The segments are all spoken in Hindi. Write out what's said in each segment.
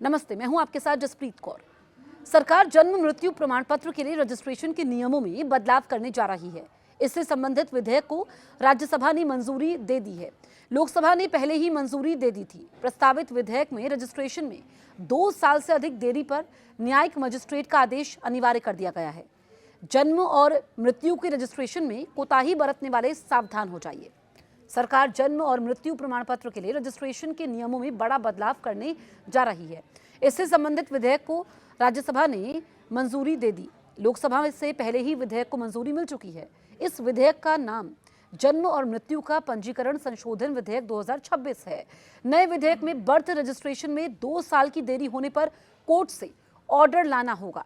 नमस्ते, मैं हूं आपके साथ जसप्रीत कौर। सरकार जन्म मृत्यु प्रमाण पत्र के लिए रजिस्ट्रेशन के नियमों में बदलाव करने जा रही है। इससे संबंधित विधेयक को राज्यसभा ने मंजूरी दे दी है। लोकसभा ने पहले ही मंजूरी दे दी थी। प्रस्तावित विधेयक में रजिस्ट्रेशन में 2 साल से अधिक देरी पर न्यायिक मजिस्ट्रेट का आदेश अनिवार्य कर दिया गया है। जन्म और मृत्यु के रजिस्ट्रेशन में कोताही बरतने वाले सावधान हो जाइए। सरकार जन्म और मृत्यु प्रमाण पत्र के लिए रजिस्ट्रेशन के नियमों में बड़ा बदलाव करने जा रही है। इससे संबंधित विधेयक को राज्यसभा ने मंजूरी दे दी। लोकसभा से पहले ही विधेयक को मंजूरी मिल चुकी है। इस विधेयक का नाम जन्म और मृत्यु का पंजीकरण संशोधन विधेयक 2026 है। नए विधेयक में बर्थ रजिस्ट्रेशन में 2 साल की देरी होने पर कोर्ट से ऑर्डर लाना होगा।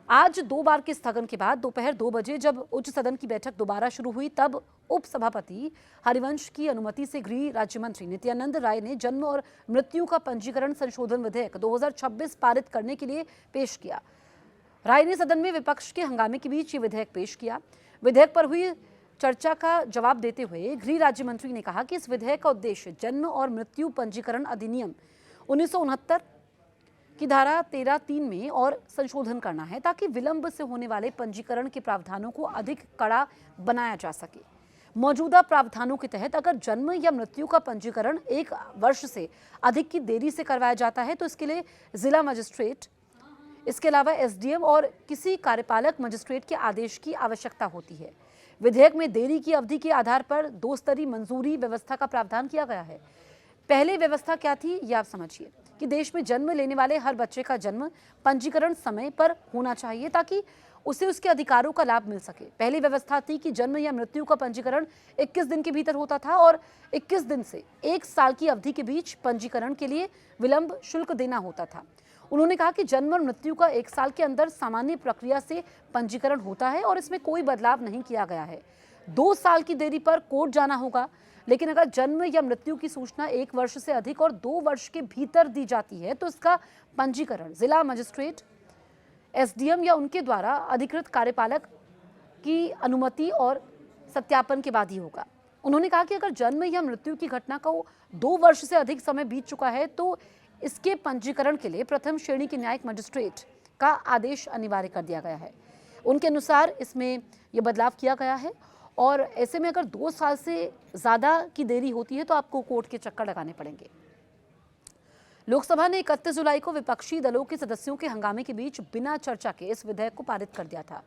आज 2 बार के स्थगन के बाद दोपहर 2 बजे जब उच्च सदन की बैठक दोबारा शुरू हुई, तब उपसभापति हरिवंश की अनुमति से गृह राज्य मंत्री नित्यानंद राय ने जन्म और मृत्यु का पंजीकरण संशोधन विधेयक 2026 पारित करने के लिए पेश किया। राय ने सदन में विपक्ष के हंगामे के बीच ये विधेयक पेश किया। विधेयक पर हुई चर्चा का जवाब देते हुए गृह राज्य मंत्री ने कहा कि इस विधेयक का उद्देश्य जन्म और मृत्यु पंजीकरण अधिनियम 1969 की धारा 13(3) में और संशोधन करना है, ताकि विलंब से होने वाले पंजीकरण के प्रावधानों को अधिक कड़ा बनाया जा सके। मौजूदा प्रावधानों के तहत अगर जन्म या मृत्यु का पंजीकरण 1 वर्ष से अधिक की देरी से करवाया जाता है तो इसके लिए जिला मजिस्ट्रेट, इसके अलावा एसडीएम और किसी कार्यपालक मजिस्ट्रेट के आदेश की आवश्यकता होती है। विधेयक में देरी की अवधि के आधार पर 2 स्तरीय मंजूरी व्यवस्था का प्रावधान किया गया है। पहले व्यवस्था क्या थी, ये आप समझिए कि देश में जन्म लेने वाले हर बच्चे का जन्म पंजीकरण समय पर होना चाहिए ताकि उसे उसके अधिकारों का लाभ मिल सके। पहली व्यवस्था थी कि जन्म या मृत्यु का पंजीकरण 21 दिन के भीतर होता था और 21 दिन से 1 साल की अवधि के बीच पंजीकरण के लिए विलंब शुल्क देना होता था। उन्होंने कहा कि जन्म और मृत्यु का 1 साल के अंदर सामान्य प्रक्रिया से पंजीकरण होता है और इसमें कोई बदलाव नहीं किया गया है। 2 साल की देरी पर कोर्ट जाना होगा, लेकिन अगर जन्म या मृत्यु की सूचना 1 वर्ष से अधिक और 2 वर्ष के भीतर दी जाती है तो इसका पंजीकरण जिला मजिस्ट्रेट, एसडीएम या उनके द्वारा अधिकृत कार्यपालक की अनुमति और सत्यापन के बाद ही होगा। उन्होंने कहा कि अगर जन्म या मृत्यु की घटना को 2 वर्ष से अधिक समय बीत चुका है तो इसके पंजीकरण के लिए प्रथम श्रेणी के न्यायिक मजिस्ट्रेट का आदेश अनिवार्य कर दिया गया है। उनके अनुसार इसमें यह बदलाव किया गया है और ऐसे में अगर 2 साल से ज़्यादा की देरी होती है तो आपको कोर्ट के चक्कर लगाने पड़ेंगे। लोकसभा ने 31 जुलाई को विपक्षी दलों के सदस्यों के हंगामे के बीच बिना चर्चा के इस विधेयक को पारित कर दिया था।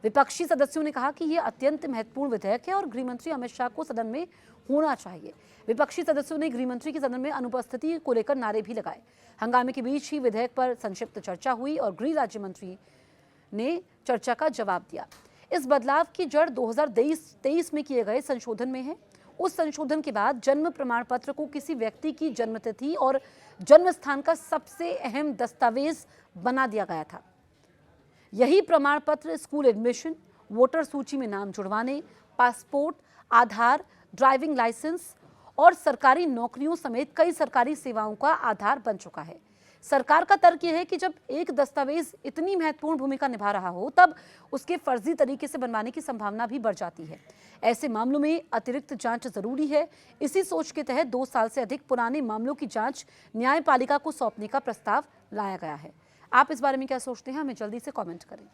विपक्षी सदस्यों ने कहा कि यह अत्यंत महत्वपूर्ण विधेयक है और गृहमंत्री अमित शाह को सदन में होना चाहिए। विपक्षी सदस्यों ने गृहमंत्री की सदन में अनुपस्थिति को लेकर नारे भी लगाए। हंगामे के बीच ही विधेयक पर संक्षिप्त चर्चा हुई और गृह राज्य मंत्री ने चर्चा का जवाब दिया। इस बदलाव की जड़ 2023 में किए गए संशोधन में है। उस संशोधन के बाद जन्म प्रमाण पत्र को किसी व्यक्ति की जन्मतिथि और जन्म स्थान का सबसे अहम दस्तावेज बना दिया गया था। यही प्रमाण पत्र स्कूल एडमिशन, वोटर सूची में नाम जुड़वाने, पासपोर्ट, आधार, ड्राइविंग लाइसेंस और सरकारी नौकरियों समेत कई सरकारी सेवाओं का आधार बन चुका है। सरकार का तर्क यह है कि जब एक दस्तावेज इतनी महत्वपूर्ण भूमिका निभा रहा हो तब उसके फर्जी तरीके से बनवाने की संभावना भी बढ़ जाती है। ऐसे मामलों में अतिरिक्त जांच जरूरी है। इसी सोच के तहत 2 साल से अधिक पुराने मामलों की जांच न्यायपालिका को सौंपने का प्रस्ताव लाया गया है। आप इस बारे में क्या सोचते हैं, हमें जल्दी से कमेंट करें।